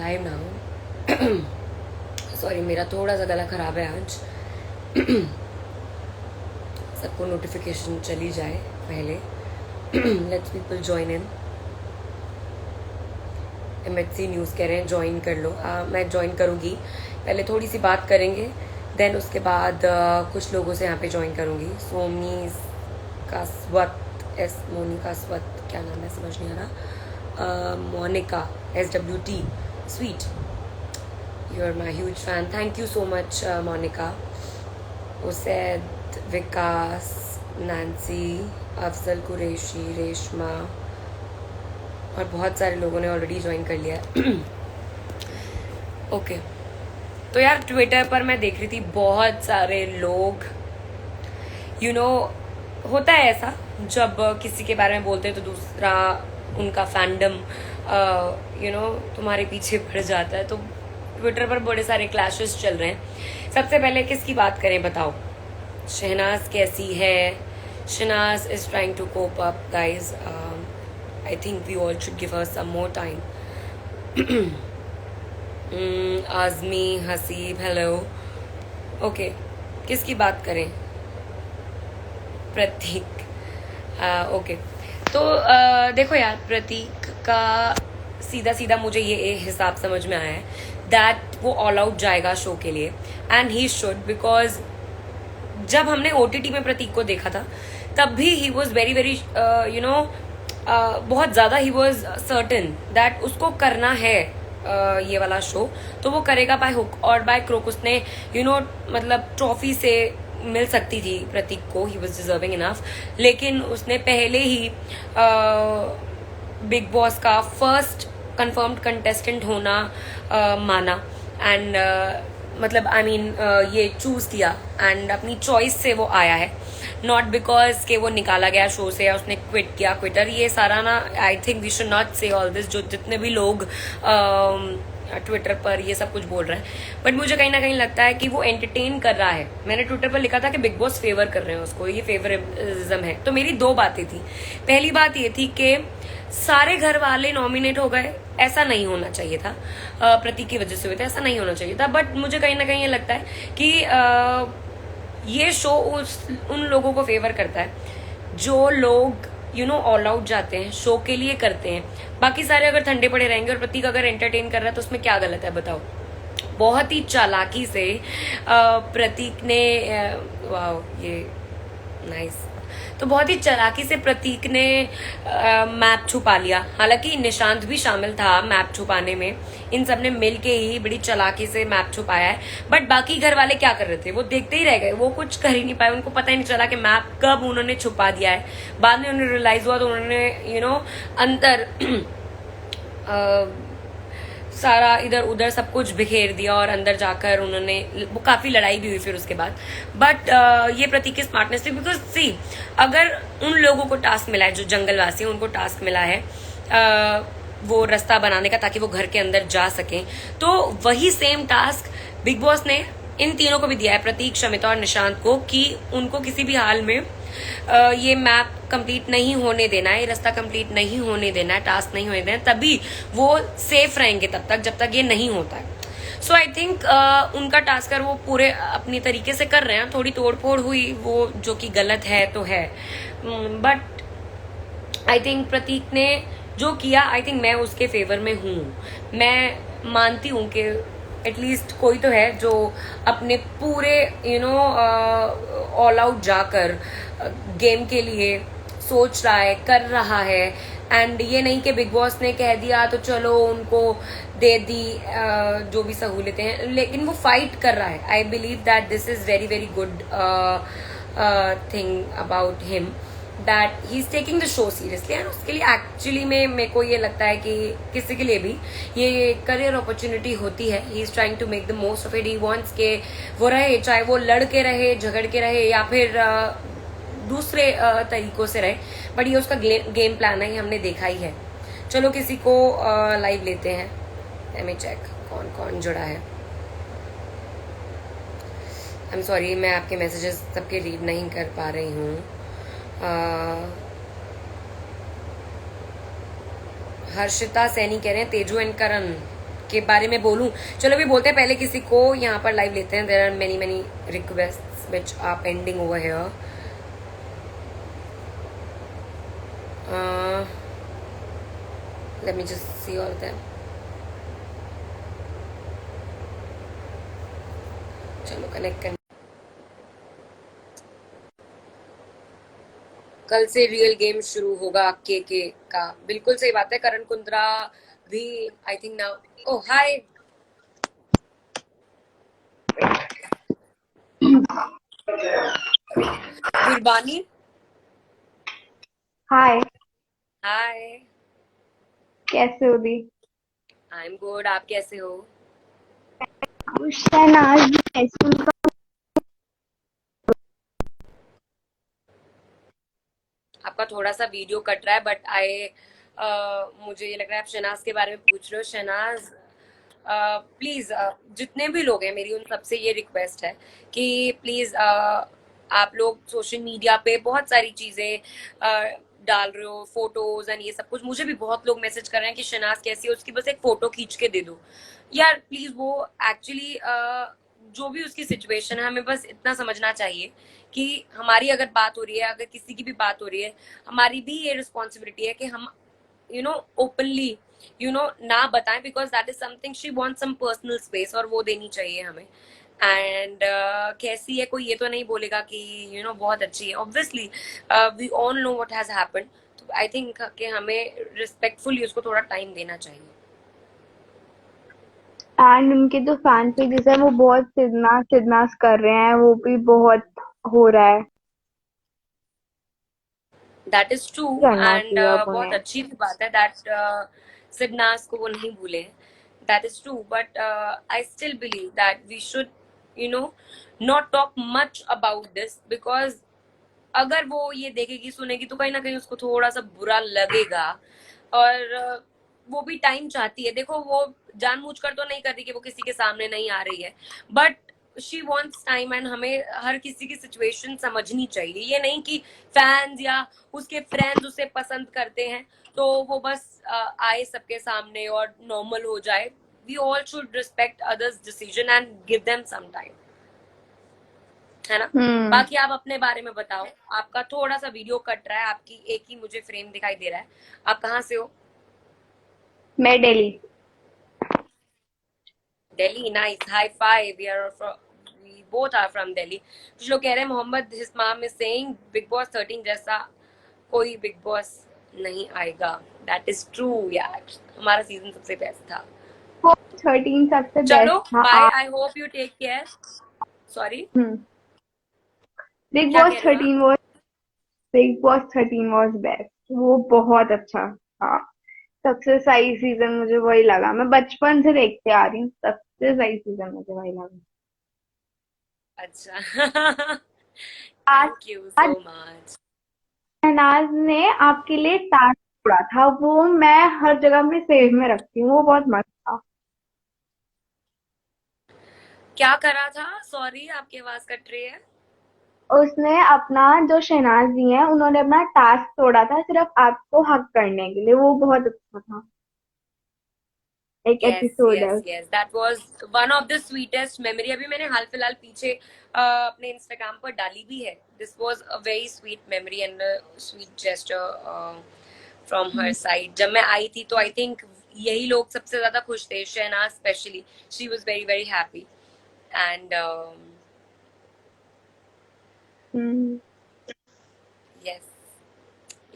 Live now. Sorry, मेरा थोड़ा सा गला खराब है आज। सबको नोटिफिकेशन चली जाए पहले। Let's people join in. MHC news कह रहे हैं ज्वाइन कर लो। मैं ज्वाइन करूँगी, पहले थोड़ी सी बात करेंगे, देन उसके बाद कुछ लोगों से यहाँ पे ज्वाइन करूँगी। सोमनी कासवत, मोनी कासवत, क्या नाम है समझ नहीं आ रहा। Monika SWT, sweet, you are my huge fan, thank you so much Monika. Usaid, Vikas, Nancy, Afzal Qureshi, Reshma और बहुत सारे लोगों ने ऑलरेडी ज्वाइन कर लिया है। ओके, तो यार ट्विटर पर मैं देख रही थी बहुत सारे लोग, यू नो होता है ऐसा जब किसी के बारे में बोलते हैं तो दूसरा उनका फैंडम तुम्हारे पीछे पड़ जाता है। तो ट्विटर पर बड़े सारे क्लैशेस चल रहे हैं। सबसे पहले किसकी बात करें बताओ? शहनाज कैसी है? Shehnaaz is trying to cope up guys. I think we all should give her some more time. Azmi, Haseeb, hello. Okay, किसकी बात करें? प्रतीक। ओके, तो देखो यार, प्रतीक का सीधा सीधा मुझे ये हिसाब समझ में आया है दैट वो ऑल आउट जाएगा शो के लिए, एंड ही शुड, बिकॉज जब हमने OTT में प्रतीक को देखा था तब भी ही वॉज वेरी वेरी बहुत ज्यादा ही वॉज सर्टन दैट उसको करना है ये वाला शो, तो वो करेगा बाय हुक और बाय क्रोक। उसने मतलब ट्रॉफी से मिल सकती थी प्रतीक को, ही वॉज डिजर्विंग इनफ, लेकिन उसने पहले ही बिग बॉस का फर्स्ट कंफर्म्ड कंटेस्टेंट होना माना, एंड मतलब आई मीन ये चूज किया, एंड अपनी चॉइस से वो आया है, नॉट बिकॉज के वो निकाला गया शो से या उसने क्विट किया। क्विटर ये सारा ना, I think we should not say all this, जो जितने भी लोग ट्विटर पर ये सब कुछ बोल रहे हैं, बट मुझे कहीं ना कहीं लगता है कि वो एंटरटेन कर रहा है। मैंने ट्विटर पर लिखा था कि बिग बॉस फेवर कर रहे हैं उसको, ये फेवरिज्म है। तो मेरी दो बातें थी। पहली बात ये थी कि सारे घर वाले नॉमिनेट हो गए, ऐसा नहीं होना चाहिए था। प्रतीक की वजह से हुए थे, ऐसा नहीं होना चाहिए था। बट मुझे कहीं ना कहीं ये लगता है कि ये शो उन लोगों को फेवर करता है जो लोग ऑल आउट जाते हैं, शो के लिए करते हैं। बाकी सारे अगर ठंडे पड़े रहेंगे और प्रतीक अगर एंटरटेन कर रहा है तो उसमें क्या गलत है बताओ? बहुत ही चालाकी से प्रतीक ने वाओ, ये नाइस, तो बहुत ही चालाकी से प्रतीक ने मैप छुपा लिया। हालांकि निशांत भी शामिल था मैप छुपाने में, इन सब ने मिल के ही बड़ी चालाकी से मैप छुपाया है। बट बाकी घर वाले क्या कर रहे थे? वो देखते ही रह गए, वो कुछ कर ही नहीं पाए, उनको पता ही नहीं चला कि मैप कब उन्होंने छुपा दिया है। बाद में उन्हें रियलाइज हुआ तो उन्होंने अंदर सारा इधर उधर सब कुछ बिखेर दिया और अंदर जाकर उन्होंने, वो काफी लड़ाई भी हुई फिर उसके बाद। बट ये प्रतीक की स्मार्टनेस थी, बिकॉज सी अगर उन लोगों को टास्क मिला है जो जंगलवासी है, उनको टास्क मिला है वो रास्ता बनाने का ताकि वो घर के अंदर जा सके, तो वही सेम टास्क बिग बॉस ने इन तीनों को भी दिया है, प्रतीक, शमिता और निशांत को, कि उनको किसी भी हाल में ये मैप कंप्लीट नहीं होने देना है, ये रास्ता कंप्लीट नहीं होने देना है, टास्क नहीं होने देना है, तभी वो सेफ रहेंगे तब तक जब तक ये नहीं होता है। सो आई थिंक उनका टास्कर वो पूरे अपनी तरीके से कर रहे हैं। थोड़ी तोड़फोड़ हुई वो, जो कि गलत है तो है, बट आई थिंक प्रतीक ने जो किया, आई थिंक मैं उसके फेवर में हूँ। मैं मानती हूँ कि एटलीस्ट कोई तो है जो अपने पूरे ऑल आउट जाकर गेम के लिए सोच रहा है, कर रहा है, एंड ये नहीं कि बिग बॉस ने कह दिया तो चलो उनको दे दी जो भी सहूलतें हैं, लेकिन वो फाइट कर रहा है। I believe that this is very very good thing about him, that he is taking the show seriously, and उसके लिए एक्चुअली में मेरे को ये लगता है कि किसी के लिए भी ये करियर अपॉर्चुनिटी होती है। He is trying to make the most of it. He wants के वो रहे, चाहे वो लड़ के रहे, झगड़ के रहे, या फिर दूसरे तरीकों से रहे, बट ये उसका गेम प्लान है, हमने देखा ही है। चलो किसी को लाइव लेते हैं, लेट मी चेक कौन कौन जुड़ा है। आई एम सॉरी, मैं आपके मैसेजेस सबके रीड नहीं कर पा रही हूँ। हर्षिता सैनी कह रहे हैं तेजू एंड करण के बारे में बोलूं. चलो अभी बोलते हैं, पहले किसी को यहाँ पर लाइव लेते हैं. There are many many request which are pending over here. Let me just see all them. चलो कनेक्ट कर. कल से रियल गेम शुरू होगा के का. बिल्कुल सही बात है. करण कुंद्रा भी आई थिंक नाउ. ओ हाय गुरबानी. हाय, हाय. कैसे हो दी? आई एम गुड. आप कैसे हो? शहनाज है, उनका आपका थोड़ा सा वीडियो कट रहा है बट मुझे ये लग रहा है आप शहनाज के बारे में पूछ रहे हो. शहनाज प्लीज, जितने भी लोग हैं, मेरी उन सबसे ये रिक्वेस्ट है कि प्लीज आप लोग सोशल मीडिया पे बहुत सारी चीजें डाल रहे हो, फोटोज एंड ये सब कुछ. मुझे भी बहुत लोग मैसेज कर रहे हैं कि शहनाज कैसी है, उसकी बस एक फोटो खींच के दे दो. यार प्लीज, वो एक्चुअली जो भी उसकी सिचुएशन है, हमें बस इतना समझना चाहिए कि हमारी अगर बात हो रही है, अगर किसी की भी बात हो रही है, हमारी भी ये रिस्पॉन्सिबिलिटी है कि हम ओपनली ना बताएं, because that is something she want some personal space, और वो देनी चाहिए हमें. एंड कैसी है, कोई ये तो नहीं बोलेगा कि बहुत अच्छी है. Obviously we all know what has happened. तो आई थिंक कि हमें रिस्पेक्टफुली उसको थोड़ा टाइम देना चाहिए. एंड उनके जो फैन पेजेस है वो बहुत सिदनास सिदनास कर रहे हैं, वो भी बहुत हो रहा है। That is true. करना एंड चाहिए अब बहुत उन्हें। अच्छी भी बात है दैट सिडनास को वो नहीं भूले. That is true. But I still believe that we should you know not talk much about this, because अगर वो ये देखेगी सुनेगी तो कहीं ना कहीं उसको थोड़ा सा बुरा लगेगा. और वो भी टाइम चाहती है. देखो, वो जानबूझकर तो नहीं कर रही कि वो किसी के सामने नहीं आ रही है, but she wants time. And हमें हर किसी की सिचुएशन समझनी चाहिए. ये नहीं कि फैंस या उसके फ्रेंड्स उसे पसंद करते हैं तो वो बस आए सबके सामने और नॉर्मल हो जाए. We all should respect others decision and give them some time, है ना. हम्म। बाकी आप अपने बारे में बताओ. आपका थोड़ा सा वीडियो कट रहा है, आपकी एक ही मुझे फ्रेम दिखाई दे रहा है. आप कहाँ से हो? मैं Delhi. Delhi. Nice. High five. We both are from Delhi. कुछ लोग कह रहे हैं Mohammed his mom is saying Bigg Boss 13 जैसा कोई बिग बॉस नहीं आएगा. दैट इज ट्रू यार. हमारा सीजन सबसे बेस्ट था. वो 13 सबसे चलो बेस्ट था बाय. आप। I hope you take care. Sorry, hmm. Bigg क्या बॉस कह रहे हो आप? 13 was Bigg Boss 13 was best. वो बहुत अच्छा था। सबसे सही सीजन मुझे वही लगा। मैं बचपन से देखते आ रही हूँ, सबसे सही सीजन मुझे वही लगा। अच्छा. आज थैंक यू आज सो मच. शहनाज ने आपके लिए टास्क छोड़ा था, वो मैं हर जगह में सेव में रखती हूँ, वो बहुत मस्त था। क्या करा था? सॉरी, आपकी आवाज कट रही है. उसने अपना जो शहनाज जी है उन्होंने अपना टास्क तोड़ा था सिर्फ आपको हक करने के लिए, वो बहुत अच्छा था। एक यस एपिसोड है yes yes, that was one of the sweetest memory. अभी मैंने हाल फिलहाल पीछे अपने इंस्टाग्राम पर डाली भी है. This was a very sweet memory and sweet gesture from her side. जब मैं आई थी तो आई थिंक यही लोग सबसे ज्यादा खुश थे. Shehnaaz specially, she was very very happy. And hmm. Yes.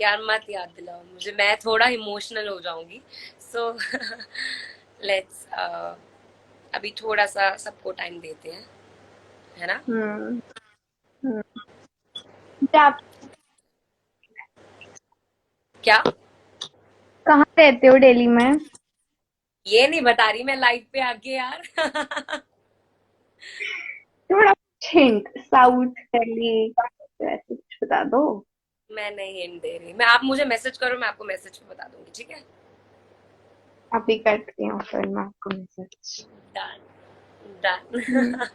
यार मत याद दिलाओ मुझे, मैं थोड़ा इमोशनल हो जाऊंगी. सो लेट्स अभी थोड़ा सा सबको टाइम देते हैं, है ना. हम्म। हम्म। अच्छा, आप क्या? कहाँ रहते हो दिल्ली में? ये नहीं बता रही मैं लाइव पे आके यार. थोड़ा हिंट, साउथ दिल्ली ऐसे कुछ बता दो। मैं नहीं हिंट दे रही. मैं, आप मुझे मैसेज करो, मैं आपको मैसेज पे बता दूंगी. ठीक है. अभी करती हूँ फिर मैं आपको मैसेज। डन. डन.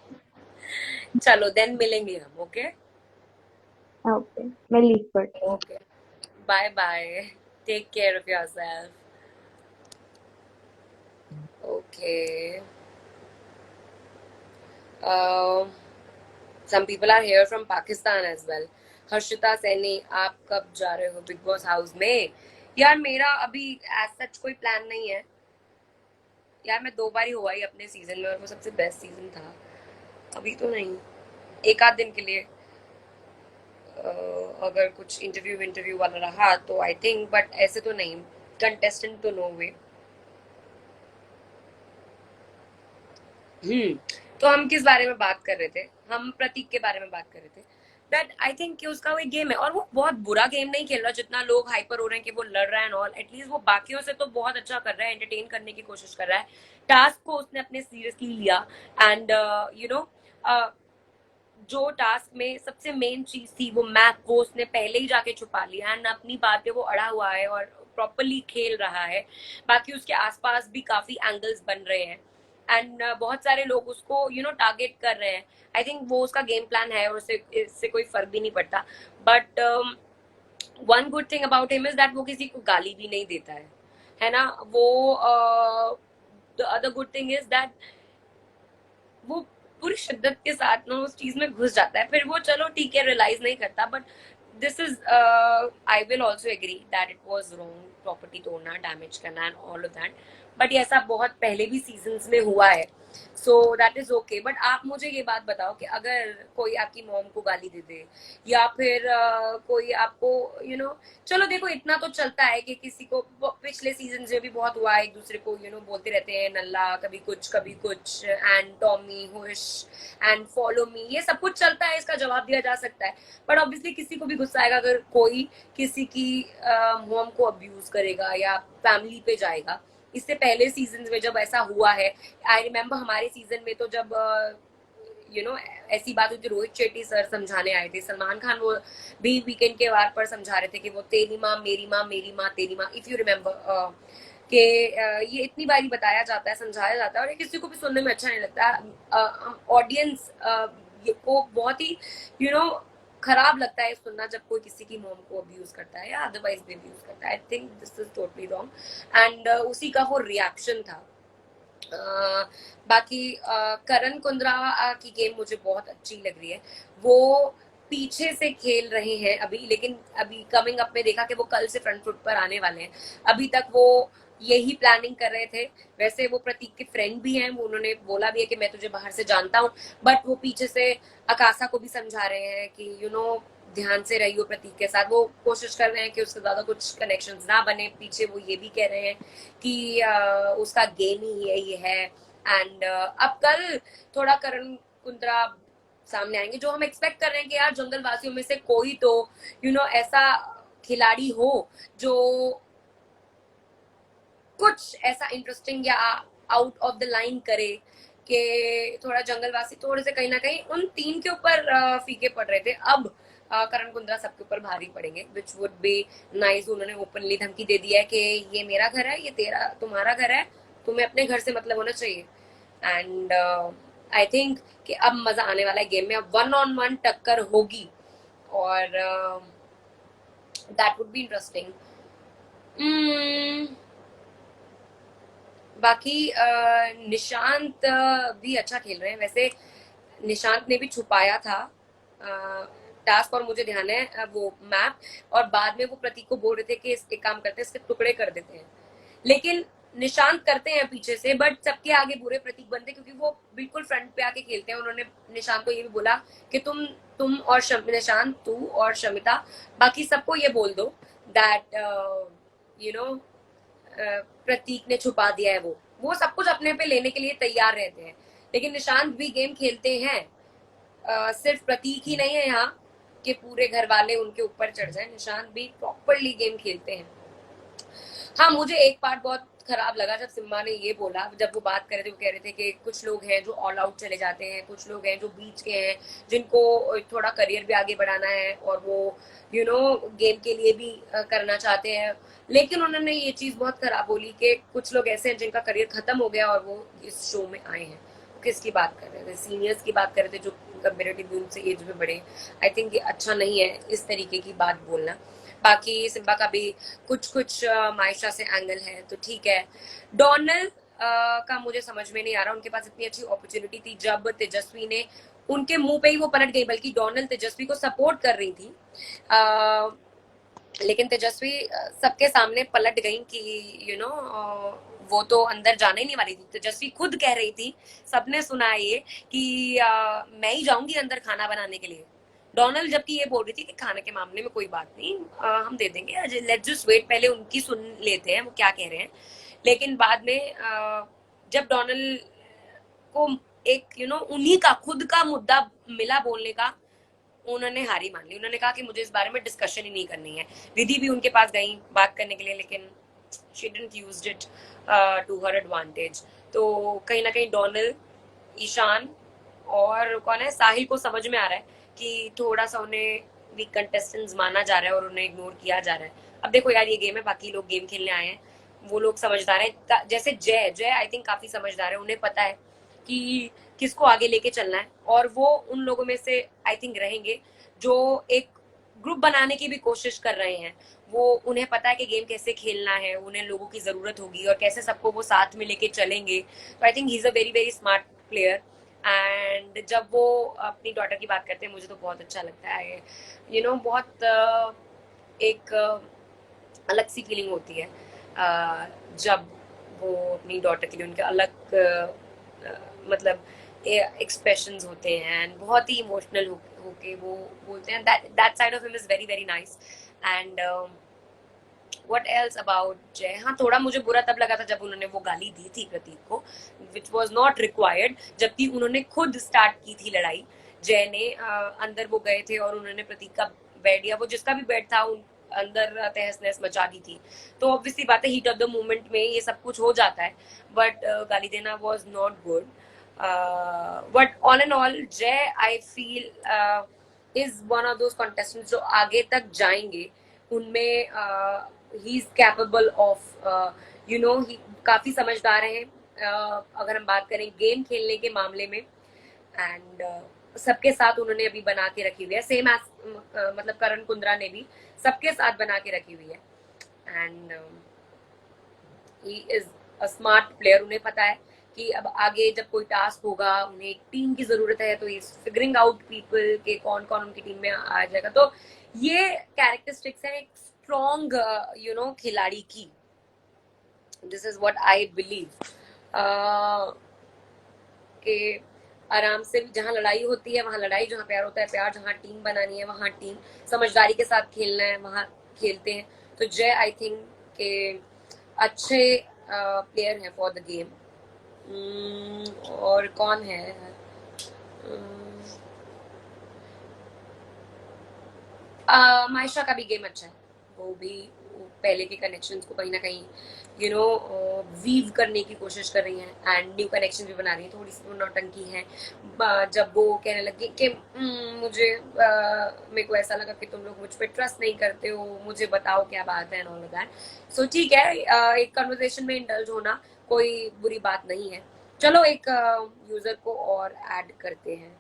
चलो देन मिलेंगे हम. ओके. ओके, मैं लीव करती हूँ। Okay. Bye bye. Take care of yourself. Okay. Uh, some people are here from Pakistan as well. Harshita Saini, आप कब जा रहे हो बिग बॉस हाउस में? यार मेरा अभी एज सच कोई प्लान नहीं है यार। मैं 2 बार ही हुआ ही अपने सीजन में और वो सबसे बेस्ट सीजन था। अभी तो नहीं, एक आध दिन के लिए अगर कुछ इंटरव्यू इंटरव्यू वाला रहा तो आई थिंक, बट ऐसे तो नहीं। कंटेस्टेंट तो नो वे। हम्म। तो हम किस बारे में बात कर रहे थे? हम प्रतीक के बारे में बात कर रहे थे। दैट आई थिंक कि उसका वो गेम है और वो बहुत बुरा गेम नहीं खेल रहा जितना लोग हाइपर हो रहे हैं कि वो लड़ रहा है एंड ऑल। एटलीस्ट वो बाकियों से तो बहुत अच्छा कर रहा है, एंटरटेन करने की कोशिश कर रहा है। टास्क को उसने अपने सीरियसली लिया एंड यू नो जो टास्क में सबसे मेन चीज थी वो मैप, वो उसने पहले ही जाके छुपा लिया एंड अपनी बात पे वो अड़ा हुआ है और प्रॉपरली खेल रहा है। बाकी उसके आसपास भी काफी एंगल्स बन रहे हैं एंड बहुत सारे लोग उसको टारगेट कर रहे हैं। आई थिंक वो उसका गेम प्लान है और उसे इससे कोई फर्क भी नहीं पड़ता। But one good thing about him is that वो किसी को गाली भी नहीं देता है ना वो। The other good thing is that वो पूरी शिद्दत के साथ ना उस चीज में घुस जाता है। फिर वो चलो ठीक है रियलाइज नहीं करता, but this is I will also agree that it was wrong property तोड़ना, डैमेज करना and all of that. But ये ऐसा बहुत पहले भी सीजन में हुआ है, so that is okay. But आप मुझे ये बात बताओ कि अगर कोई आपकी मॉम को गाली दे दे या फिर कोई आपको चलो देखो इतना तो चलता है कि किसी को पिछले सीजन में भी बहुत हुआ है, एक दूसरे को बोलते रहते हैं नल्ला, कभी कुछ and Tommy hush and follow me, ये सब कुछ चलता है, इसका जवाब दिया जा सकता है। बट ऑब्वियसली किसी को भी गुस्सा आएगा अगर कोई किसी की मॉम को अब्यूज करेगा या फैमिली पे जाएगा। इससे पहले सीजन में जब ऐसा हुआ है, आई रिमेम्बर हमारे सीजन में तो जब ऐसी बात हुई थी, रोहित शेट्टी सर समझाने आए थे, सलमान खान वो भी वीकेंड के वार पर समझा रहे थे कि वो तेरी माँ मेरी माँ मेरी माँ तेरी माँ, इफ यू रिमेम्बर कि ये इतनी बारी बताया जाता है, समझाया जाता है और ये किसी को भी सुनने में अच्छा नहीं लगता। ऑडियंस को बहुत ही यू नो खराब लगता है सुनना जब कोई किसी की मॉम को अब्यूज करता है या अदरवाइज भी अब्यूज करता है। I think this is totally wrong and उसी का वो रिएक्शन था। बाकी करण कुंद्रा की गेम मुझे बहुत अच्छी लग रही है। वो पीछे से खेल रहे हैं अभी, लेकिन अभी कमिंग अप में देखा कि वो कल से फ्रंट फुट पर आने वाले हैं। अभी तक वो यही प्लानिंग कर रहे थे। वैसे वो प्रतीक के फ्रेंड भी हैं, वो उन्होंने बोला भी है कि मैं तुझे बाहर से जानता हूँ, बट वो पीछे से अकाशा को भी समझा रहे हैं कि ध्यान से रहियो प्रतीक के साथ। वो कोशिश कर रहे हैं कि उससे ज्यादा कुछ कनेक्शंस ना बने। पीछे वो ये भी कह रहे हैं कि उसका गेम ही यही है एंड अब कल थोड़ा करण कुंद्रा सामने आएंगे, जो हम एक्सपेक्ट कर रहे हैं कि यार जंगल वासियों में से कोई तो ऐसा खिलाड़ी हो जो कुछ ऐसा इंटरेस्टिंग या आउट ऑफ द लाइन करे कि थोड़ा जंगलवासी थोड़े से कहीं ना कहीं उन 3 के ऊपर फीके पड़ रहे थे। अब करण कुंद्रा सबके ऊपर भारी पड़ेंगे, विच वुड बी नाइस। उन्होंने ओपनली धमकी दे दिया है कि ये मेरा घर है, ये तेरा तुम्हारा घर है, तुम्हें अपने घर से मतलब होना चाहिए। एंड आई थिंक कि अब मजा आने वाला है गेम में, अब 1-on-1 टक्कर होगी और दैट वुड बी इंटरेस्टिंग। बाकी निशांत भी अच्छा खेल रहे हैं वैसे। निशांत ने भी छुपाया था टास्क और मुझे ध्यान है वो मैप, और बाद में वो प्रतीक को बोल रहे थे कि एक काम करते हैं इसके टुकड़े कर देते हैं, लेकिन निशांत करते हैं पीछे से, बट सबके आगे बुरे प्रतीक बनते क्योंकि वो बिल्कुल फ्रंट पे आके खेलते हैं। उन्होंने निशांत को ये भी बोला कि तुम और निशांत तू और शमिता बाकी सबको ये बोल दो दैट यू नो प्रतीक ने छुपा दिया है। वो सब कुछ अपने पे लेने के लिए तैयार रहते हैं, लेकिन निशांत भी गेम खेलते हैं। सिर्फ प्रतीक ही नहीं है यहाँ कि पूरे घर वाले उनके ऊपर चढ़ जाए, निशांत भी प्रॉपरली गेम खेलते हैं। हाँ, मुझे एक पार्ट बहुत खराब लगा जब सिम्बा ने ये बोला, जब वो बात कर रहे थे, वो कह रहे थे कि कुछ लोग हैं जो ऑल आउट चले जाते हैं, कुछ लोग हैं जो बीच के हैं जिनको थोड़ा करियर भी आगे बढ़ाना है और वो गेम के लिए भी करना चाहते हैं। लेकिन उन्होंने ये चीज बहुत खराब बोली कि कुछ लोग ऐसे हैं जिनका करियर खत्म हो गया और वो इस शो में आए हैं। किसकी बात कर रहे थे? सीनियर्स की बात कर रहे थे जो कंपेरेटिवली उनसे एज में बड़े। आई थिंक ये अच्छा नहीं है इस तरीके की बात बोलना। बाकी सिम्बा का भी कुछ कुछ मायशा से एंगल है तो ठीक है। डोनल का मुझे समझ में नहीं आ रहा। उनके पास इतनी अच्छी अपॉर्चुनिटी थी जब तेजस्वी ने उनके मुंह पे ही वो पलट गई, बल्कि डोनाल्ड तेजस्वी को सपोर्ट कर रही थी, लेकिन तेजस्वी सबके सामने पलट गई कि वो तो अंदर जाने ही नहीं वाली थी। तेजस्वी खुद कह रही थी, सबने सुना है ये, कि मैं ही जाऊंगी अंदर खाना बनाने के लिए। डोनाल्ड जबकि ये बोल रही थी कि खाने के मामले में कोई बात नहीं, हम दे देंगे, लेट्स जस्ट वेट, पहले उनकी सुन लेते हैं वो क्या कह रहे हैं। लेकिन बाद में जब डोनाल्ड को एक उन्हीं का खुद का मुद्दा मिला बोलने का, उन्होंने हारी मान ली। उन्होंने कहा कि मुझे इस बारे में डिस्कशन ही नहीं करनी है। विधि भी उनके पास गई बात करने के लिए, लेकिन she didn't used it to her advantage. तो कहीं ना कहीं डोनाल्ड, ईशान और कौन है, साहिल को समझ में आ रहा है कि थोड़ा सा उन्हें वीक कंटेस्टेंट्स माना जा रहा है और उन्हें इग्नोर किया जा रहा है। अब देखो यार, ये गेम है, बाकी लोग गेम खेलने आए हैं, वो लोग समझदार हैं। जैसे जय जय आई थिंक काफी समझदार है, उन्हें पता है कि किसको आगे लेके चलना है, और वो उन लोगों में से आई थिंक रहेंगे जो एक ग्रुप बनाने की भी कोशिश कर रहे हैं। वो उन्हें पता है कि गेम कैसे खेलना है, उन्हें लोगों की जरूरत होगी और कैसे सबको वो साथ में लेके चलेंगे। तो I think he is a very very smart player. And जब वो अपनी डॉटर की बात करते हैं, मुझे तो बहुत अच्छा लगता है। बहुत एक अलग सी फीलिंग होती है जब वो अपनी डॉटर के लिए उनके अलग मतलब एक्सप्रेशंस होते हैं, एंड बहुत ही इमोशनल होके वो बोलते हैं। That side of him is very very nice. And what else about जय, हाँ थोड़ा मुझे बुरा तब लगा था जब उन्होंने वो गाली दी थी प्रतीक को, विच वॉज नॉट रिक्वायर्ड, जबकि उन्होंने खुद स्टार्ट की थी लड़ाई। जय ने अंदर वो गए थे और उन्होंने प्रतीक का बेड, या वो जिसका भी बेड था, अंदर तहस नहस मचा दी थी। तो ऑब्वियसली बात है, हीट ऑफ द मोमेंट में ये सब कुछ हो जाता है, बट गाली देना was not good. But all and all Jay I feel is one of those contestants जो आगे तक जाएंगे। उनमें ही इज कैपेबल ऑफ काफी समझदार हैं अगर हम बात करें गेम खेलने के मामले में। एंड सबके साथ उन्होंने अभी बना के रखी हुई है, सेम एज मतलब करण कुंद्रा ने भी सबके साथ बना के रखी हुई है। And he is a smart player. उन्हें पता है कि अब आगे जब कोई टास्क होगा, उन्हें एक टीम की जरूरत है, तो इज फिगरिंग आउट पीपल के कौन कौन उनकी टीम में आ जाएगा। तो ये कैरेक्टरिस्टिक्स है एक स्ट्रॉन्ग खिलाड़ी की। This is what I believe कि आराम से जहाँ लड़ाई होती है वहां लड़ाई, जहाँ प्यार होता है प्यार, जहाँ टीम बनानी है वहां टीम, समझदारी के साथ खेलना है वहां खेलते हैं। तो जय आई थिंक के अच्छे प्लेयर हैं फॉर द गेम। और कौन है, मायशा का भी गेम अच्छा है। वो भी पहले के कनेक्शंस को कहीं ना कहीं वीव करने की कोशिश कर रही हैं, एंड न्यू कनेक्शन भी बना रही हैं। थोड़ी सी वो नौटंकी है जब वो कहने लगी कि मुझे मेरे को ऐसा लगा कि तुम लोग मुझ पर ट्रस्ट नहीं करते हो, मुझे बताओ क्या बात है, एंड ऑल दैट। सो ठीक है, एक कन्वर्सेशन में इंडल्ज होना कोई बुरी बात नहीं है। चलो एक यूजर को और ऐड करते हैं।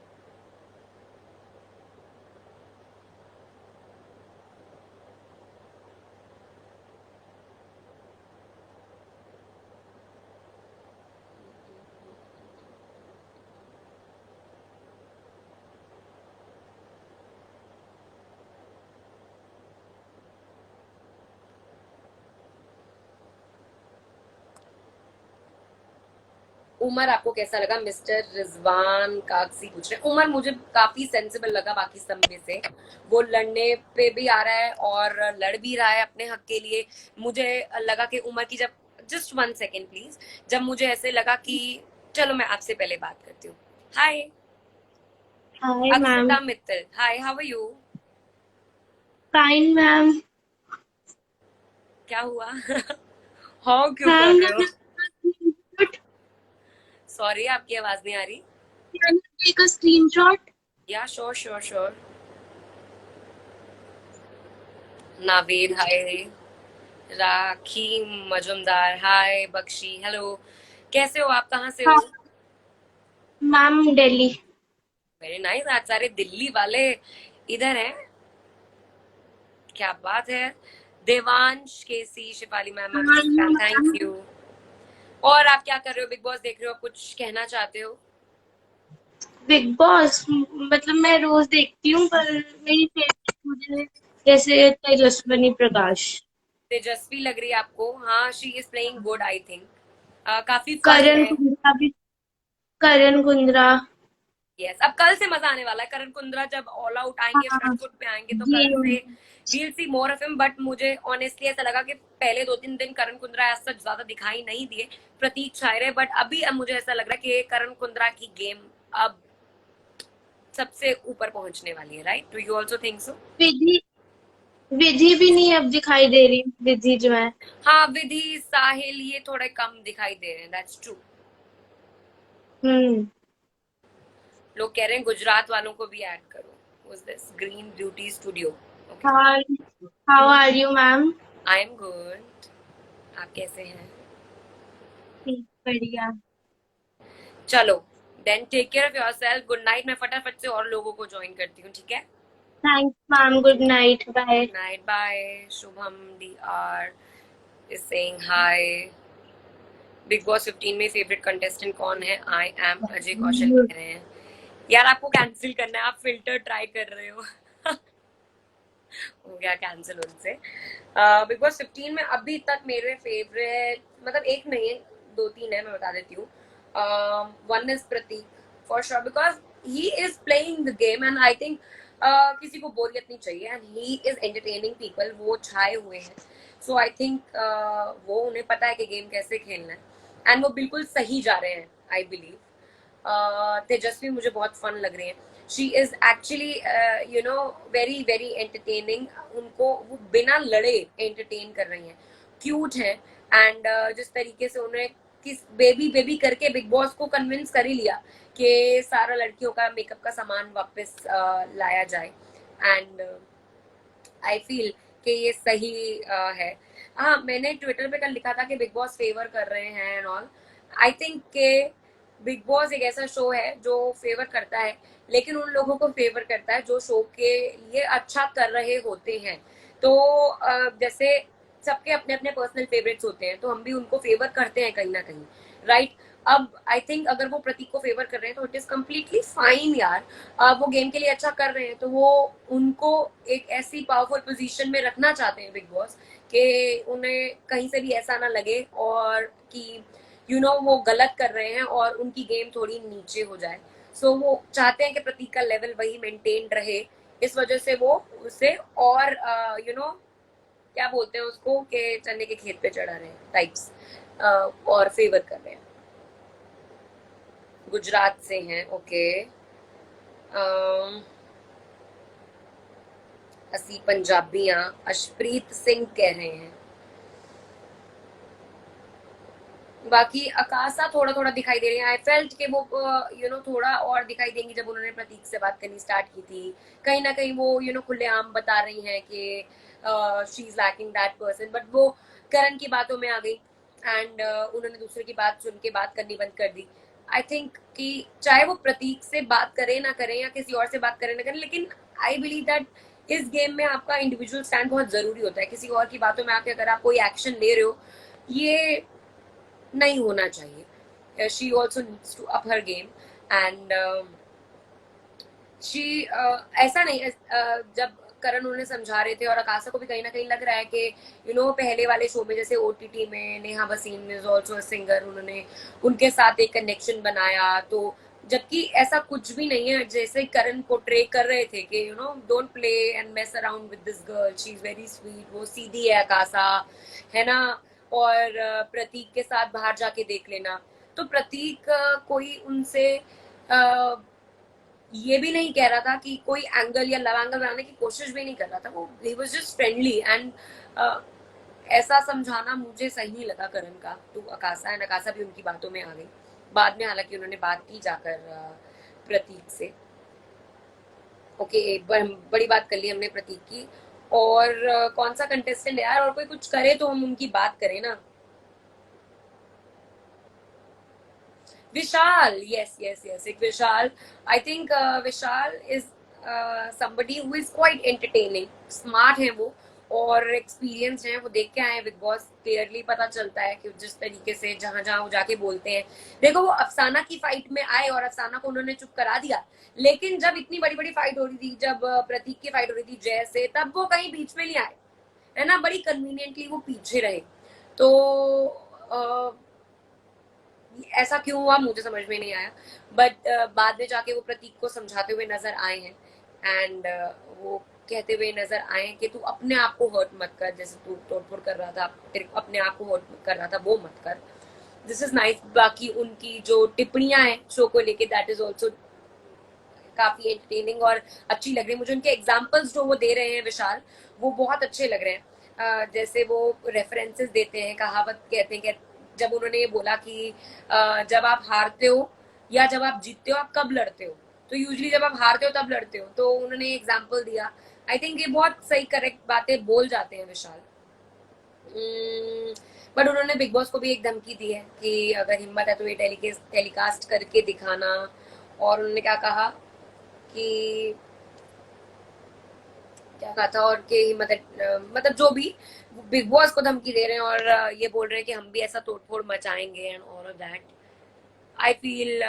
उमर आपको कैसा लगा? मिस्टर रिजवान कागजी पूछ रहे हैं। उमर मुझे काफी सेंसिबल लगा बाकी सब में से। वो लड़ने पे भी आ रहा है और लड़ भी रहा है अपने हक के लिए। मुझे लगा कि उमर की जब, जस्ट 1 सेकेंड प्लीज, जब मुझे ऐसे लगा कि चलो मैं आपसे पहले बात करती हूँ। Hi Hi, ma'am. Akshata Mittal, hi, how are you? Fine, ma'am. क्या हुआ? हाँ क्यों कर Ma'am, रहे हो? but सॉरी, आपकी आवाज नहीं आ रही। can you take a screenshot? या श्योर श्योर श्योर। नावेद हाय, राखी मजुमदार हाय, बख्शी हेलो, कैसे हो आप, कहाँ से हो? हाँ, मैम दिल्ली। वेरी नाइस, आज सारे दिल्ली वाले इधर हैं, क्या बात है। देवांश केसी, शिफाली मैम, हाँ, थैंक यू। और आप क्या कर रहे हो? बिग बॉस देख रहे हो? कुछ कहना चाहते हो? बिग बॉस मतलब मैं रोज देखती हूँ, पर मेरी फेवरेट मुझे जैसे तेजस्विनी प्रकाश, तेजस्वी लग रही है आपको? हाँ, she is playing good I think. काफी फन करण है। कुंद्रा भी, करण कुंद्रा। यस, अब कल से मजा आने वाला है। करण कुंद्रा जब ऑल आउट आएंगे, हाँ, फ्रंट फुट पे आएंगे, तो कल गेम। से we'll see more of him. But मुझे ऑनेस्टली ऐसा लगा कि पहले 2-3 दिन करण कुंद्रा ऐसा ज्यादा दिखाई नहीं दिए, प्रतीक छाए रहे। बट अभी अब मुझे ऐसा लग रहा है कि करण कुंद्रा की गेम अब सबसे ऊपर पहुंचने वाली है। Right? Do you also think so? Vidhi, Vidhi भी नहीं अब दिखाई दे रही, विधि जो है। हाँ, विधि, साहिल, ये थोड़े कम दिखाई दे रहे हैं। That's true. हम्म। लोग कह रहे हैं गुजरात वालों को भी ऐड करो। Who's this? Green beauty studio. Okay. Hi, how are you ma'am? I am good. आप कैसे हैं? ठीक, बढ़िया। चलो, then take care of yourself. Good night. मैं फटाफट से और लोगों को ज्वाइन करती हूँ, ठीक है? Thanks ma'am, good night, bye. Good night, bye. Shubham D R is saying hi. Bigg Boss 15 में फेवरेट कंटेस्टेंट कौन है? आई एम अजय कौशल कह रहे हैं। यार, आपको कैंसिल करना है, आप फिल्टर ट्राई कर रहे हो। हो गया कैंसिल उनसे। बिग बॉस 15 में अभी तक मेरे फेवरेट मतलब एक नहीं है, 2-3 है, मैं बता देती हूँ। One is Prateek for sure, because he is playing the game and I think किसी को बोरियत नहीं चाहिए, and he is entertaining people. वो छाए हुए हैं। सो आई थिंक वो उन्हें पता है कि गेम कैसे खेलना है, एंड वो बिल्कुल सही जा रहे हैं आई बिलीव। तेजस्वी मुझे बहुत फन लग रही है। She is actually you know very very entertaining. उनको वो बिना लड़े एंटरटेन कर रही हैं, क्यूट है। एंड जिस तरीके से उन्हें किस बेबी बेबी करके बिग बॉस को कन्विंस कर ही लिया कि सारा लड़कियों का मेकअप का सामान वापस लाया जाए। एंड आई फील कि ये सही है। हाँ, मैंने ट्विटर पे कल लिखा था कि बिग बॉस फेवर कर रहे हैं एंड ऑल। आई थिंक के बिग बॉस एक ऐसा शो है जो फेवर करता है, लेकिन उन लोगों को फेवर करता है जो शो के लिए अच्छा कर रहे होते हैं। तो जैसे सबके अपने अपने पर्सनल फेवरेट्स होते हैं, तो हम भी उनको फेवर करते हैं कहीं ना कहीं। राइट? अब आई थिंक अगर वो प्रतीक को फेवर कर रहे हैं तो इट इज कम्प्लीटली फाइन यार। वो गेम के लिए अच्छा कर रहे हैं, तो वो उनको एक ऐसी पावरफुल पोजीशन में रखना चाहते हैं बिग बॉस कि उन्हें कहीं से भी ऐसा ना लगे और कि वो गलत कर रहे हैं और उनकी गेम थोड़ी नीचे हो जाए। सो वो चाहते हैं कि प्रतीक का लेवल वही मेंटेन रहे। इस वजह से वो उसे और क्या बोलते हैं उसको, कि चने के खेत पे चढ़ा रहे हैं टाइप्स, और फेवर कर रहे हैं। गुजरात से हैं, ओके। असी पंजाबियां, अशप्रीत सिंह कह रहे हैं। बाकी अकाशा थोड़ा थोड़ा दिखाई दे रही है। आई फेल्ट कि वो थोड़ा और दिखाई देंगी जब उन्होंने प्रतीक से बात करनी स्टार्ट की थी। कहीं ना कहीं वो खुलेआम बता रही हैं कि she is lacking that person, but वो करण की बातों में आ गई एंड उन्होंने दूसरे की बात सुन के बात करनी बंद कर दी। आई थिंक कि चाहे वो प्रतीक से बात करें ना करें या किसी और से बात करें ना करें, लेकिन आई बिलीव दैट इस गेम में आपका इंडिविजुअल स्टैंड बहुत जरूरी होता है। किसी और की बातों में आके अगर आप कोई एक्शन ले रहे हो, ये नहीं होना चाहिए। She also needs to up her game and she ऐसा नहीं जब करण उन्हें समझा रहे थे और आकाशा को भी कहीं ना कहीं लग रहा है कि पहले वाले शो में जैसे ओटीटी में Neha Waseem is also a singer, उन्होंने उनके साथ एक कनेक्शन बनाया। तो जबकि ऐसा कुछ भी नहीं है, जैसे करण पोर्ट्रे कर रहे थे कि don't play and mess around with this girl, she is very sweet, वो सीधी है आकाशा, है ना। और प्रतीक के साथ बाहर जाके देख लेना। तो प्रतीक कोई उनसे ये भी नहीं कह रहा था कि कोई एंगल या लव एंगल बनाने की कोशिश भी नहीं कर रहा था। वो he was just friendly and ऐसा समझाना मुझे सही लगा करण का टू अकाशा, एंड अकाशा भी उनकी बातों में आ गई बाद में। हालांकि उन्होंने बात की जाकर प्रतीक से। ओके, बड़ी बात कर ली हमने प्रतीक की। और कौन सा कंटेस्टेंट है यार? और कोई कुछ करे तो हम उनकी बात करें ना। Vishal, yes. Like Vishal, I think Vishal is somebody who is quite entertaining, smart है वो, और एक्सपीरियंस हैं, वो देख के आए बिग बॉस, क्लियरली पता चलता है कि जिस तरीके से जहां जहां वो जाके बोलते हैं। देखो वो अफसाना की फाइट में आए और अफसाना को उन्होंने चुप करा दिया, लेकिन जब इतनी बड़ी बड़ी फाइट हो रही थी, जब प्रतीक की फाइट हो रही थी जय से, तब वो कहीं बीच में नहीं आए, है ना, बड़ी कन्वीनियंटली वो पीछे रहे। तो ऐसा क्यों हुआ मुझे समझ में नहीं आया, बट बाद में जाके वो प्रतीक को समझाते हुए नजर आए हैं, एंड वो कहते हुए नजर आए हैं कि तू अपने आप को हर्ट मत कर, जैसे तू तोड़फोड़ कर रहा था, तेरे अपने आप को हर्ट कर रहा था, वो मत कर। This is nice. बाकी उनकी जो टिप्पणियां हैं शो को लेके, दैट इज ऑल्सो काफी एंटरटेनिंग और अच्छी लग रही है मुझे। उनके एग्जाम्पल्स जो वो दे रहे हैं विशाल, वो बहुत अच्छे लग रहे हैं। जैसे वो रेफरेंसेस देते हैं, कहावत कहते हैं कि जब उन्होंने ये बोला कि जब आप हारते हो या जब आप जीतते हो, आप कब लड़ते हो, तो यूजली जब आप हारते हो तब लड़ते हो, तो उन्होंने एग्जाम्पल दिया। आई थिंक ये बहुत सही करेक्ट बातें बोल जाते हैं विशाल। बट उन्होंने बिग बॉस को भी एक धमकी दी है कि अगर हिम्मत है तो ये टेलीकास्ट करके दिखाना। और उन्होंने क्या कहा कि क्या कहा था, और कि मतलब जो भी बिग बॉस को धमकी दे रहे हैं और ये बोल रहे हैं कि हम भी ऐसा तोड़फोड़ मचाएंगे and all of that. I feel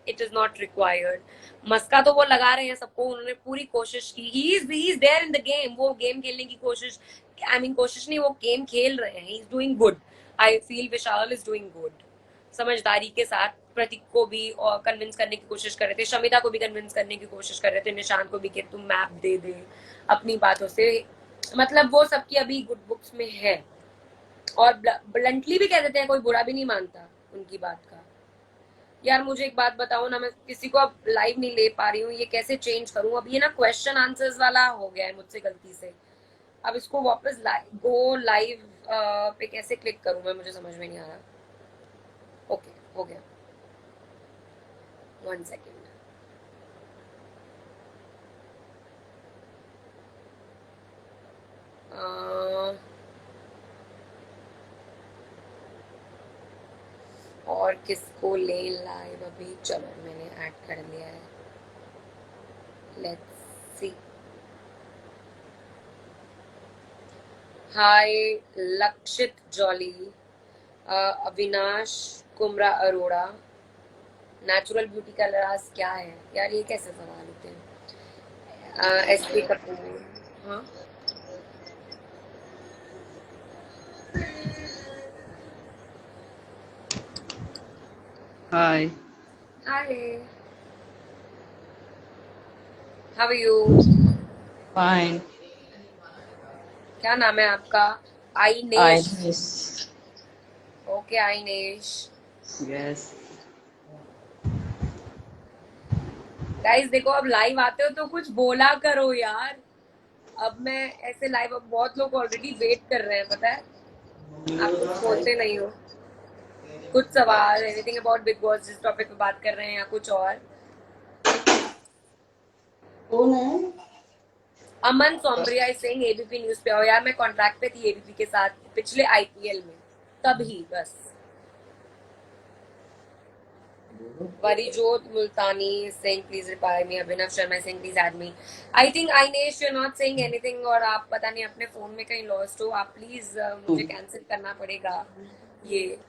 it is not required. मस्का तो वो लगा रहे हैं सबको, उन्होंने पूरी कोशिश की, he is there in the game, वो गेम खेलने की कोशिश, आई मीन कोशिश नहीं, वो गेम खेल रहे हैं, he is doing good. I feel Vishal is doing good, समझदारी के साथ। प्रतीक को भी कन्विंस करने की कोशिश कर रहे थे, शमिता को भी कन्विंस करने की कोशिश कर रहे थे, निशान को भी कि तुम मैप दे दे अपनी बातों से, मतलब वो सबकी अभी गुड बुक्स में है। और ब्लंटली भी कह देते हैं, कोई बुरा भी नहीं मानता उनकी बात का। यार मुझे एक बात बताओ ना, मैं किसी को अब लाइव नहीं ले पा रही हूँ, ये कैसे चेंज करूँ? अब ये ना क्वेश्चन आंसर्स वाला हो गया है मुझसे गलती से, अब इसको वापस गो लाइव पे कैसे क्लिक करूँ मैं, मुझे समझ में नहीं आ रहा। ओके, हो गया, 1 सेकेंड। और किसको ले लाइव अभी? चलो मैंने ऐड कर लिया है, let's see. Hi Lakshit Jolly, Avinash Kumra Arora, natural beauty का राज क्या है? यार ये कैसे सवाल होते हैं? एसपी कपूर, हाँ Hi, hi, how are you? fine. क्या नाम है आपका? I Ainesh. yes, okay Ainesh. yes. Guys देखो, अब लाइव आते हो तो कुछ बोला करो यार। अब मैं ऐसे लाइव, अब बहुत लोग ऑलरेडी वेट कर रहे हैं, पता है, आप कुछ बोलते नहीं हो। कुछ सवाल, एनीथिंग अबाउट बिग बॉस, जिस टॉपिक पे बात कर रहे हैं, या कुछ और? कौन है? अमन सोमरिया इज सेइंग एबीपी न्यूज पे आओ। यार मैं कॉन्ट्रैक्ट पे थी एबीपी के साथ पिछले आईपीएल में, तभी बस। Varijot Multani is saying please reply me. Abhinav Sharma is saying please add me. I think Ainesh you're not saying anything, और आप पता नहीं अपने फोन में कहीं लॉस्ट हो। आप प्लीज मुझे कैंसिल करना पड़ेगा ये।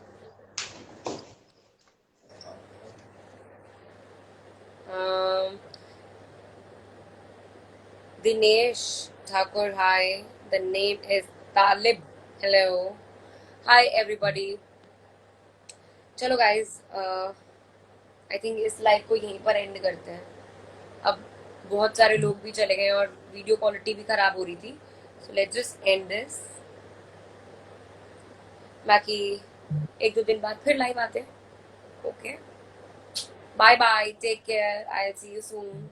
Dinesh Thakur, hi. The name is Talib. Hello. Hi everybody. चलो guys, आई थिंक इस लाइव को यहीं पर एंड करते हैं। अब बहुत सारे लोग भी चले गए और वीडियो क्वालिटी भी खराब हो रही थी, so let's just end this. बाकी 1-2 दिन बाद फिर लाइव आते हैं। Okay, bye bye, take care, I will see you soon.